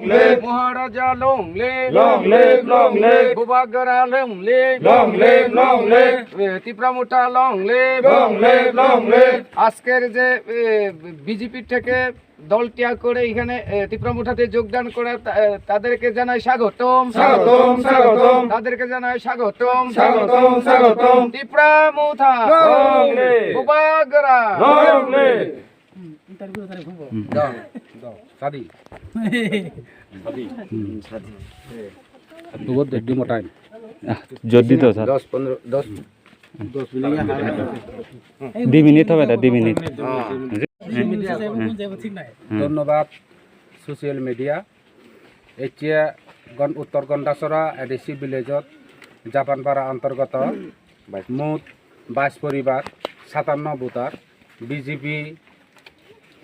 live, Maharaja long live, long live, Bubagara long live, long live, তিপ্রামুটা long live, long live, আজকের যে BJP থেকে দল ত্যাগ করে এখানে তিপ্রামুঠাতে যোগদান করে তাদেরকে জানাই স্বাগতম, স্বাগতম, স্বাগতম, তাদেরকে জানাই স্বাগতম, স্বাগতম, স্বাগতম, তিপ্রামুঠা long live, বুবাগরা long live. সাদি যদি তো স্যার 2 মিনিট হবে না 2 মিনিট ধন্যবাদ সোশ্যাল মিডিয়া এতিয়া উত্তৰ গণ্ডাচৰা এডিসি ভিলেজত জাপানপাৰা অন্তৰ্গত মুঠ 22 পৰিবাৰ 57 ভোটাৰ বিজেপি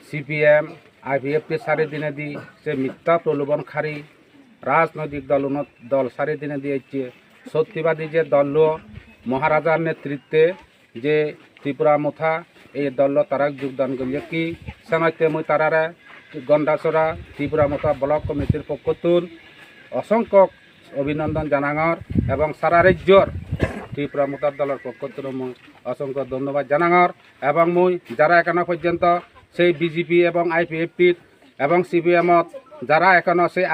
CPM IPF চারিদিনে দি যে মিথ্যা প্রলোভনকারী রাজনৈতিক দল চারিদিনে দিয়েছে সত্যবাদী যে দল মহারাজার নেতৃত্বে যে ত্রিপুরা মুঠা এই দল তারা যোগদান করিয়ে কি সানাইতে মই তারারে গন্ডাচরা ত্রিপুরা মুঠা ব্লক কমিটির পক্ষতুন অসংখ্য অভিনন্দন জানাঙর এবং সারা রাজ্যর ত্রিপুরা মুঠার দলের পক্ষতুন মই অসংখ্য ধন্যবাদ জানাঙর এবং মই যারা এখনো পর্যন্ত সেই বিজেপি এবং IPF এবং CPMত যারা এখনো সেই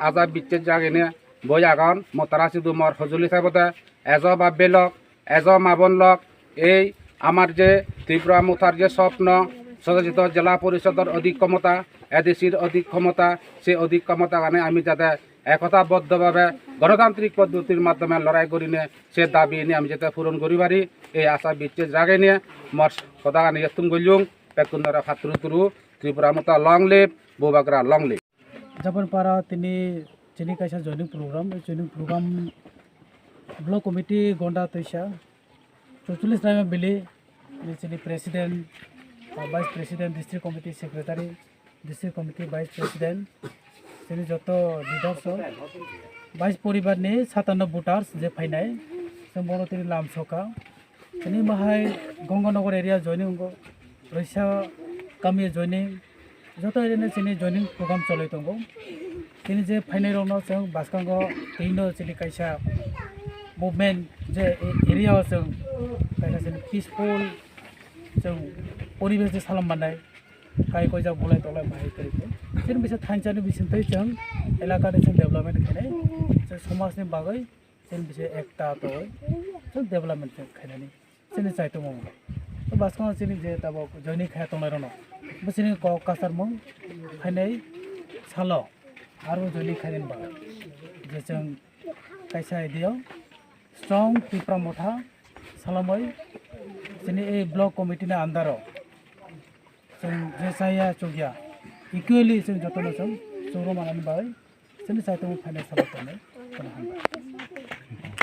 আজাব বিচ্ছেদ জাগিনে বই আগন মতারা শুধু মর সজুলি থাকতে এজ বাব্বে লক এজ মাবন লক এই আমার যে ত্রিপুরা মুঠার যে স্বপ্ন সদস্য জেলা পরিষদের অধিক ক্ষমতা এডিসির অধিক ক্ষমতা সেই অধিক ক্ষমতা কারণে আমি যাতে একতাবদ্ধভাবে গণতান্ত্রিক পদ্ধতির মাধ্যমে লড়াই করি নিয়ে সে দাবি নিয়ে আমি যাতে পূরণ করি পারি এই আশা বিচ্ছেদ জাগে নিয়ে মর কথা কানে তুম গলিউং পেকুন্দরা ফাতুরু তুরু ত্রিপুরা মুঠা লং লিভ বুবাগরা লং লিভ জাপানপাড়া তিনি চিনি কাইসা জয়নিং প্রোগ্রাম ব্লক কমিটি গন্ডা তৈসা 44 টাইম বিলি চিনি president vice president district committee secretary district committee vice president চিনি যত লিডার্स 22 পরিবার নি 57 ভোটার্স যে ফাইনাই जों बर' তিনি লাম সকা চিনি মাহাই গঙ্গানগর এরিয়া জয়নিং রৈসা গামি জয়নিং যত এরিয়া চিনি জয়নিং প্রোগ্রাম চলাই दङ তিনি যে ফাইনাই রনো जों बासकांग तेनो चिनि काइसा मुभमेन्ट जे एरिया जों काइसा चिनि पिसफुल जों परिबेस जे सालाम बानाय काइ कइजा बुलाय तलाय बाहाय करिबो चिनि बिसे थानसानि बिसिनथै जों एलाकानि जों डेभलपमेन्ट खायनाय जों समाजनि बागै जों बिसे एकता तय जों डेभलपमेन्ट खायनानि चिनि चाइतो मो तो बासकांग चिनि जे ताबो जयनि खाया तंनाय रनो बिसिनि क कासार मो खायनाय सालो आरो जयनि खायनाय बागै जे जों काइसा आइडिया स्ट्रंग त्रिपुरा मुठा सालामै जोंनि ए ब्लक कमिटिनि आन्दाराव जों जे जाया चगिया इकुवेलि जों जतन जों जौरमानानै बाय जोंनि साइटआव फाइनान्स खालामनानै